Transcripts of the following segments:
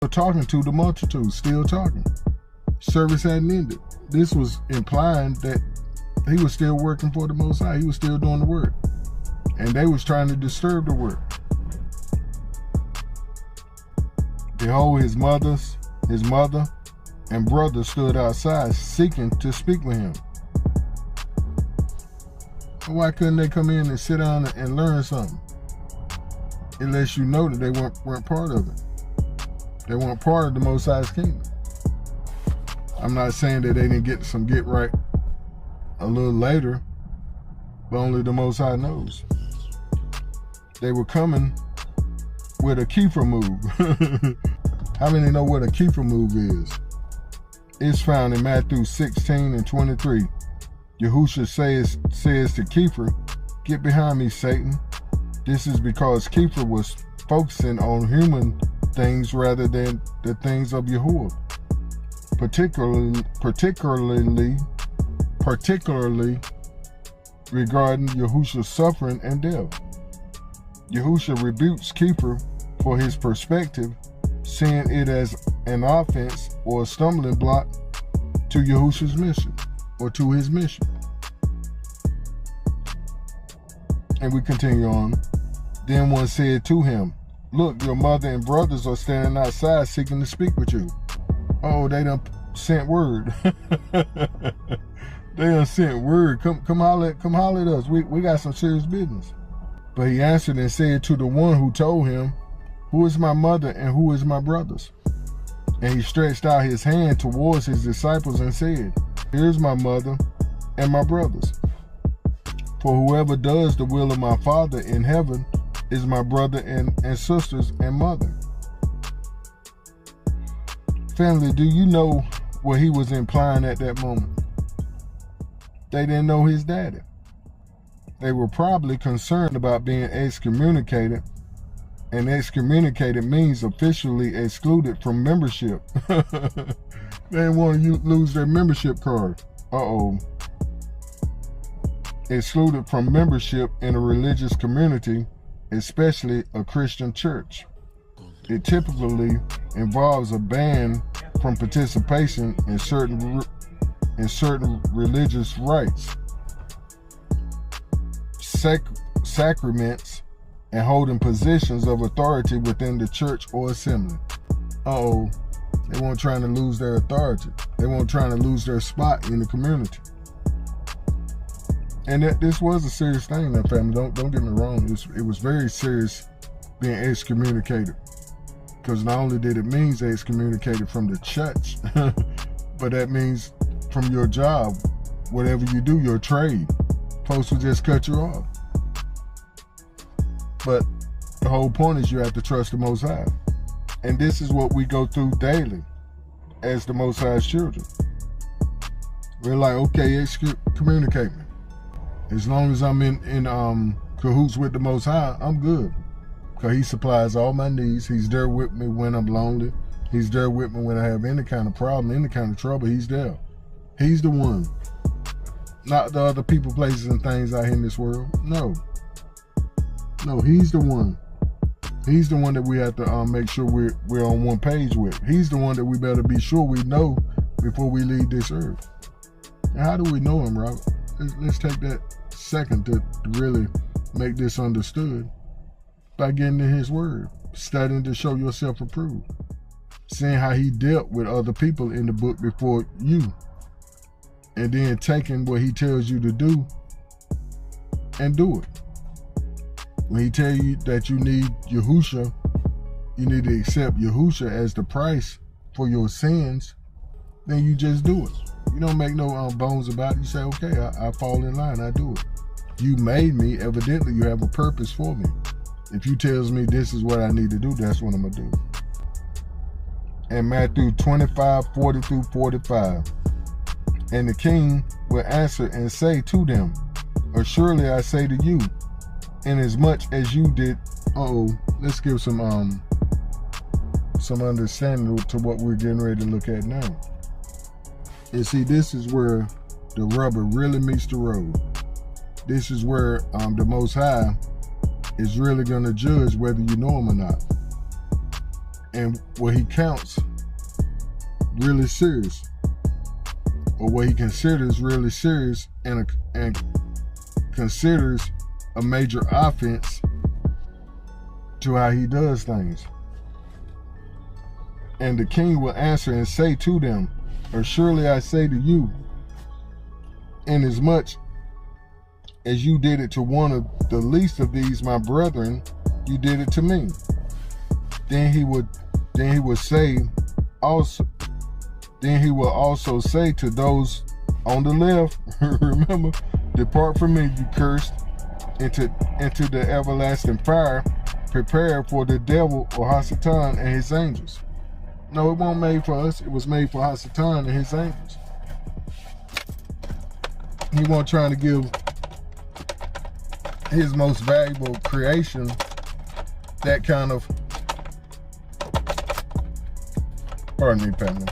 talking to the multitude, still talking. Service hadn't ended. This was implying that he was still working for the Most High. He was still doing the work. And they was trying to disturb the work. Behold, his mother and brother stood outside seeking to speak with him. Why couldn't they come in and sit down and learn something? It lets you know that they weren't part of it. They weren't part of the Most High's kingdom. I'm not saying that they didn't get right a little later, but only the Most High knows. They were coming with a keeper move. How many know what a keeper move is? It's found in Matthew 16 and 23. Yahushua says to Kepha, "Get behind me, Satan." This is because Kepha was focusing on human things rather than the things of Yahuwah, particularly regarding Yahushua's suffering and death. Yahushua rebukes Kepha for his perspective, seeing it as an offense or a stumbling block to Yahushua's mission, or to his mission. And we continue on. Then one said to him, "Look, your mother and brothers are standing outside seeking to speak with you." Oh, they done sent word. They done sent word. Come holler at us. We got some serious business. But he answered and said to the one who told him, "Who is my mother and who is my brothers?" And he stretched out his hand towards his disciples and said, "Here's my mother and my brothers. For whoever does the will of my Father in heaven is my brother and sisters and mother." Family, do you know what he was implying at that moment? They didn't know his daddy. They were probably concerned about being excommunicated, and excommunicated means officially excluded from membership. They didn't want to lose their membership card. Excluded from membership in a religious community, especially a Christian church. It typically involves a ban from participation in certain religious rites, sacraments, and holding positions of authority within the church or assembly. They weren't trying to lose their authority. They weren't trying to lose their spot in the community. And this was a serious thing, now, family. Don't get me wrong. It was very serious being excommunicated. Because not only did it mean excommunicated from the church, but that means from your job, whatever you do, your trade. Folks will just cut you off. But the whole point is you have to trust the Most High. And this is what we go through daily as the Most High's children. We're like, okay, excommunicate me. As long as I'm in cahoots with the Most High, I'm good. Because he supplies all my needs. He's there with me when I'm lonely. He's there with me when I have any kind of problem, any kind of trouble. He's there. He's the one. Not the other people, places, and things out here in this world. No, he's the one. He's the one that we have to make sure we're on one page with. He's the one that we better be sure we know before we leave this earth. And how do we know him, Robert? Let's take that second to really make this understood. By getting in his word, studying to show yourself approved, seeing how he dealt with other people in the book before you, and then taking what he tells you to do and do it. When he tells you that you need Yahushua, you need to accept Yahushua as the price for your sins, then you just do it. You don't make no bones about it. You say, okay, I fall in line, I do it. You made me, evidently you have a purpose for me. If you tells me this is what I need to do, that's what I'm going to do. And Matthew 25:40-45. And the king will answer and say to them, "Surely I say to you, inasmuch as you did..." Let's give some understanding to what we're getting ready to look at now. And see, this is where the rubber really meets the road. This is where the Most High is really going to judge whether you know him or not. and what he counts really serious, or what he considers really serious, and considers a major offense to how he does things. And the king will answer and say to them, or surely I say to you, inasmuch as you did it to one of the least of these my brethren, you did it to me. Then he will also say to those on the left, remember, depart from me, you cursed, into the everlasting fire, prepared for the devil or Hasatan and his angels. No, it wasn't made for us. It was made for Hasatan and his angels. He wasn't trying to give his most valuable creation that kind of, pardon me, family.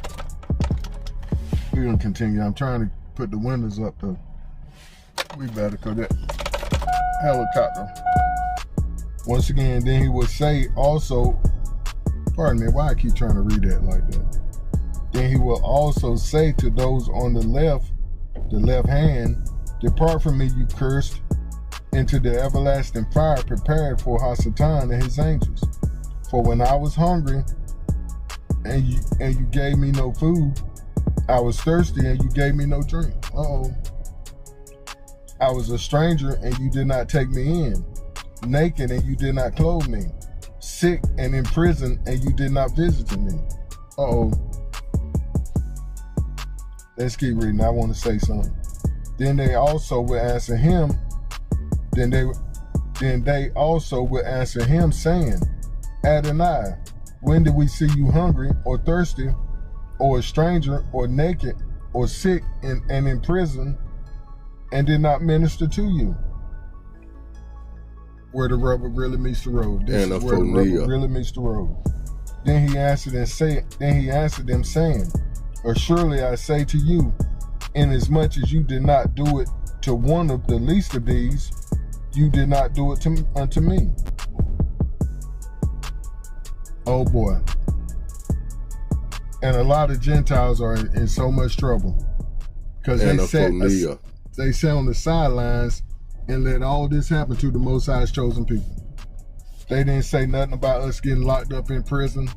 We're gonna continue. I'm trying to put the windows up though. We better, cause that helicopter. Once again, then he would say also, pardon me, why I keep trying to read that like that? Then he will also say to those on the left hand, depart from me, you cursed, into the everlasting fire prepared for Hasatan and his angels. For when I was hungry and you gave me no food, I was thirsty and you gave me no drink. I was a stranger and you did not take me in, naked and you did not clothe me, sick and in prison and you did not visit me. Let's keep reading. I want to say something. Then they also will answer him. Then they also will answer him, saying, Adonai, when did we see you hungry or thirsty, or a stranger, or naked, or sick and in prison, and did not minister to you? Where the rubber really meets the road. This is where the rubber really meets the road. Then he answered them, saying, or surely I say to you, inasmuch as you did not do it to one of the least of these, you did not do it unto me. Oh boy. And a lot of Gentiles are in so much trouble because they sat on the sidelines and let all this happen to the Most High's chosen people. They didn't say nothing about us getting locked up in prison.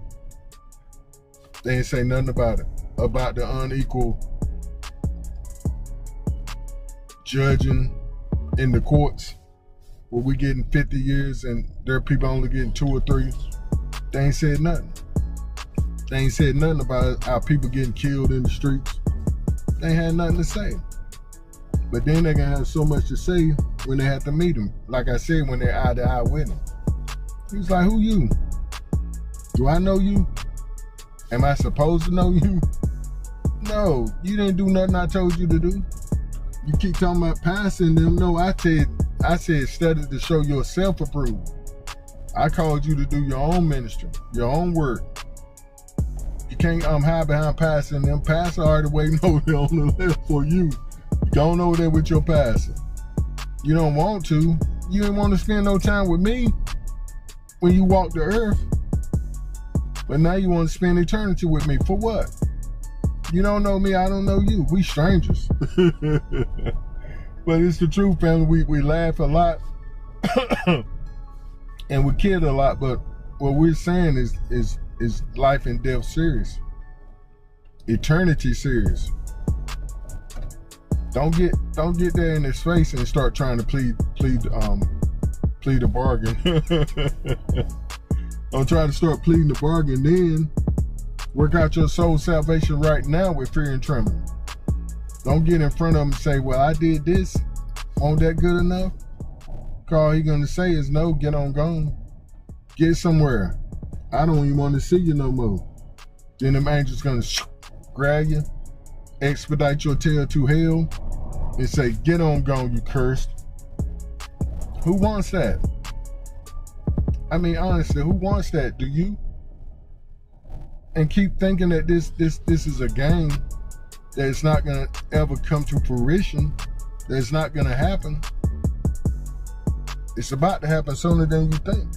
They didn't say nothing about it, about the unequal judging in the courts, where we getting 50 years and there are people only getting 2 or 3. They ain't said nothing. They ain't said nothing about our people getting killed in the streets. They ain't had nothing to say. But then they're gonna have so much to say when they have to meet him. Like I said, when they're eye to eye with him. He's like, who you? Do I know you? Am I supposed to know you? No, you didn't do nothing I told you to do. You keep talking about passing them. No, I said study to show yourself approved. I called you to do your own ministry, your own work. You can't hide behind passing them. Pastor already waiting over there on the left for you. You going over there with your pastor. You don't want to. You didn't want to spend no time with me when you walk the earth. But now you want to spend eternity with me. For what? You don't know me, I don't know you. We strangers. But it's the truth, family. We laugh a lot and we kid a lot, but what we're saying is life and death serious. Eternity serious. Don't get there in his face and start trying to plead a bargain. Don't try to start pleading the bargain, then work out your soul salvation right now with fear and trembling. Don't get in front of him and say, well, I did this. Won't that good enough? All he gonna say is, no, get on gone. Get somewhere. I don't even want to see you no more. Then them angels gonna grab you, expedite your tail to hell, and say, get on gone, you cursed. Who wants that? I mean, honestly, who wants that? Do you? And keep thinking that this is a game, that it's not gonna ever come to fruition, that it's not gonna happen. It's about to happen sooner than you think.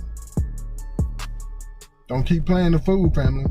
Don't keep playing the fool, family.